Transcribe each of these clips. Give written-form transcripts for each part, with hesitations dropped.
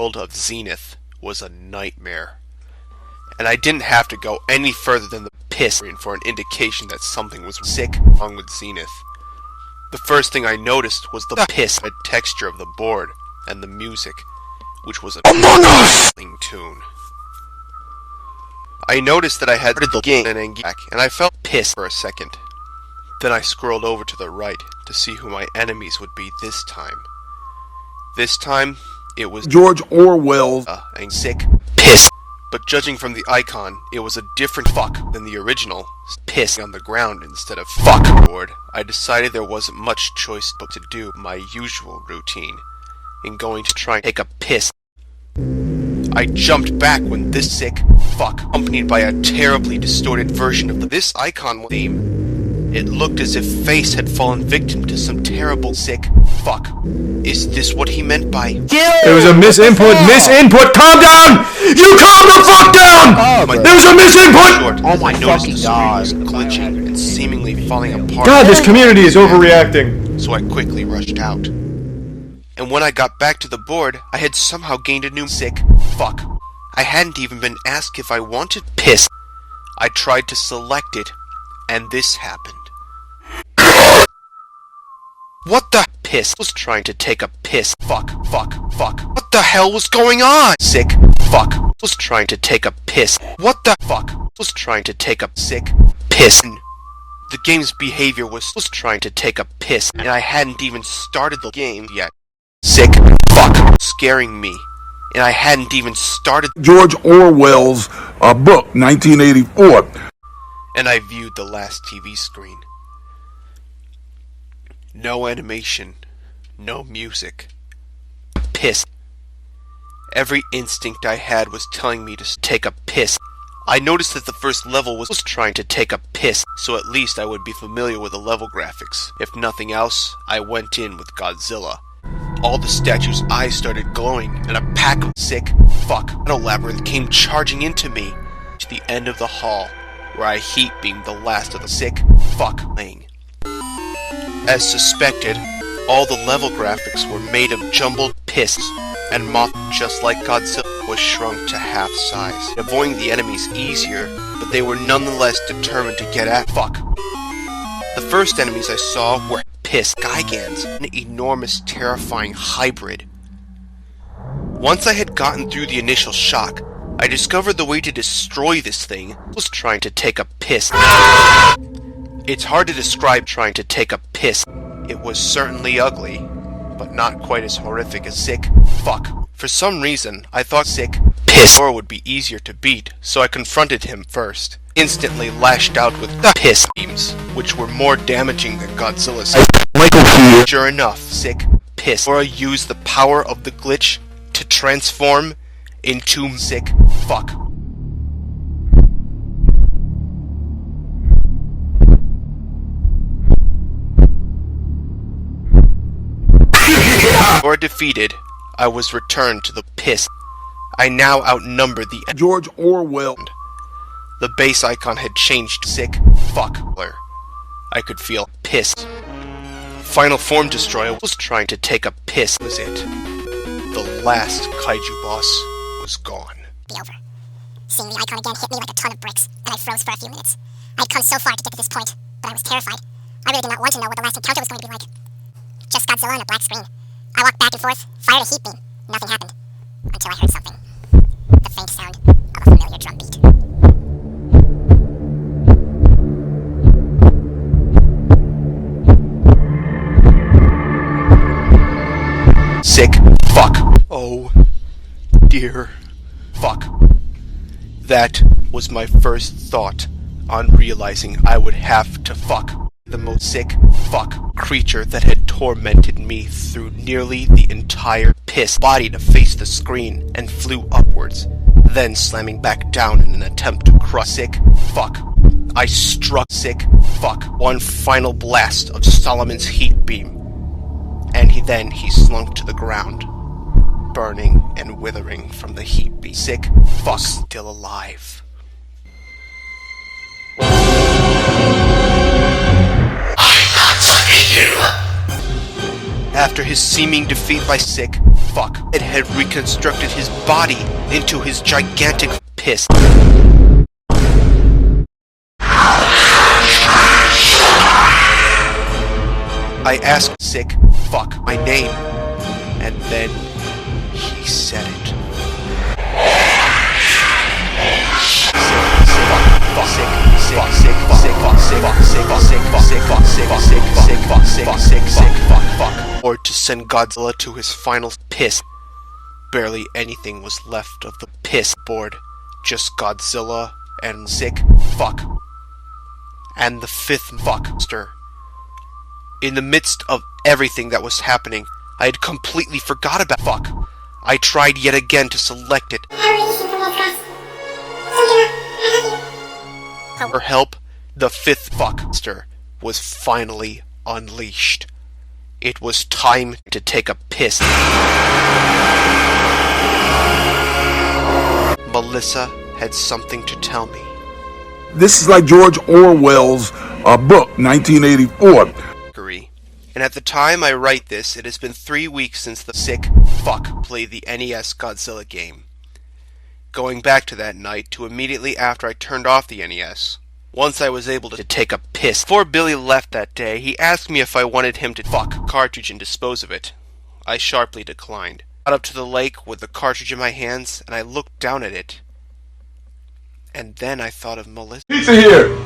world of Zenith was a nightmare. And I didn't have to go any further than the piss for an indication that something was sick wrong with Zenith. The first thing I noticed was the piss texture of the board and the music, which was a Among Us tune. I noticed that I had started the game and I felt pissed for a second. Then I scrolled over to the right to see who my enemies would be this time. This time, it was George Orwell's and sick piss. But judging from the icon, it was a different fuck than the original piss on the ground instead of fuck board. I decided there wasn't much choice but to do my usual routine in going to try and take a piss. I jumped back when this sick fuck, accompanied by a terribly distorted version of this icon theme. It looked as if Face had fallen victim to some terrible sick fuck. Is this what he meant by There was a misinput! Calm down! You calm the fuck down! There was a misinput! Oh my fucking god. Was glitching and seemingly falling apart. God, this community is overreacting. So I quickly rushed out. And when I got back to the board, I had somehow gained a new sick fuck. I hadn't even been asked if I wanted piss. I tried to select it, and this happened. What the piss was trying to take a piss? Fuck. What the hell was going on? Sick fuck was trying to take a piss. What the fuck was trying to take a sick piss? The game's behavior was trying to take a piss, and I hadn't even started the game yet. Sick fuck scaring me, and I hadn't even started George Orwell's book, 1984. And I viewed the last TV screen. No animation, no music. Piss. Every instinct I had was telling me to take a piss. I noticed that the first level was trying to take a piss, so at least I would be familiar with the level graphics. If nothing else, I went in with Godzilla. All the statues' eyes started glowing, and a pack of sick fuck labyrinth came charging into me to the end of the hall, where I heat beamed the last of the sick fuck laying. As suspected, all the level graphics were made of jumbled piss, and Moth, just like Godzilla, was shrunk to half size. Avoiding the enemies easier, but they were nonetheless determined to get at fuck. The first enemies I saw were piss gigants, an enormous, terrifying hybrid. Once I had gotten through the initial shock, I discovered the way to destroy this thing was trying to take a piss. It's hard to describe trying to take a piss. It was certainly ugly, but not quite as horrific as sick fuck. For some reason, I thought sick piss would be easier to beat, so I confronted him first. Instantly lashed out with the piss beams, which were more damaging than Godzilla's. Sure enough, sick piss used the power of the glitch to transform into sick fuck. Or defeated, I was returned to the piss. I now outnumbered the George Orwell. The base icon had changed to sick fuck. I could feel pissed. Final Form Destroyer was trying to take a piss. Was it? The last kaiju boss was gone. Be over. Seeing the icon again hit me like a ton of bricks, and I froze for a few minutes. I'd come so far to get to this point, but I was terrified. I really did not want to know what the last encounter was going to be like. Just Godzilla on a black screen. I walked back and forth, fired a heat beam. Nothing happened. Until I heard something. The faint sound of a familiar drum beat. Sick fuck. Oh dear fuck. That was my first thought on realizing I would have to fuck the most sick fuck creature that had tormented me through nearly the entire piss body to face the screen and flew upwards, then slamming back down in an attempt to crush sick fuck. I struck sick fuck one final blast of Solomon's heat beam, and he slunk to the ground, burning and withering from the heat beam. Sick fuck still alive. After his seeming defeat by sick fuck. It had reconstructed his body into his gigantic piss. I asked sick fuck my name, and then he said it. Or to send Godzilla to his final piss. Barely anything was left of the piss board. Just Godzilla and sick fuck. And the fifth fuckster. In the midst of everything that was happening, I had completely forgot about fuck. I tried yet again to select it. For help, the fifth fuckster was finally unleashed. It was time to take a piss. Melissa had something to tell me. This is like George Orwell's book, 1984. And at the time I write this, it has been 3 weeks since the sick fuck played the NES Godzilla game. Going back to that night, to immediately after I turned off the NES. Once I was able to take a piss. Before Billy left that day, he asked me if I wanted him to fuck a cartridge and dispose of it. I sharply declined. I got up to the lake with the cartridge in my hands, and I looked down at it. And then I thought of Melissa. Pizza here!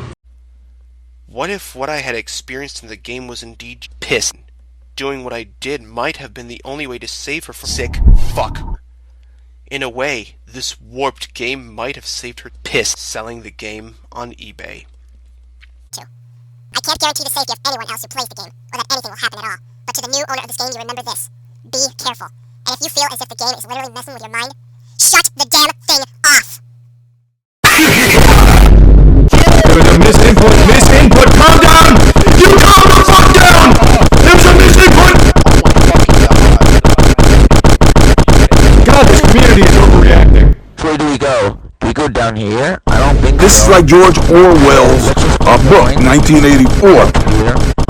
What if what I had experienced in the game was indeed piss? Doing what I did might have been the only way to save her from sick fuck. In a way, this warped game might have saved her piss selling the game on eBay. I can't guarantee the safety of anyone else who plays the game, or that anything will happen at all. But to the new owner of this game, you remember this. Be careful. And if you feel as if the game is literally messing with your mind, shut the damn thing off! Misinput, calm down! You calm the fuck down! There's a misinput! God, this community is overreacting. Where do we go? Do we go down here? I don't think This is like George Orwell's book, 1984.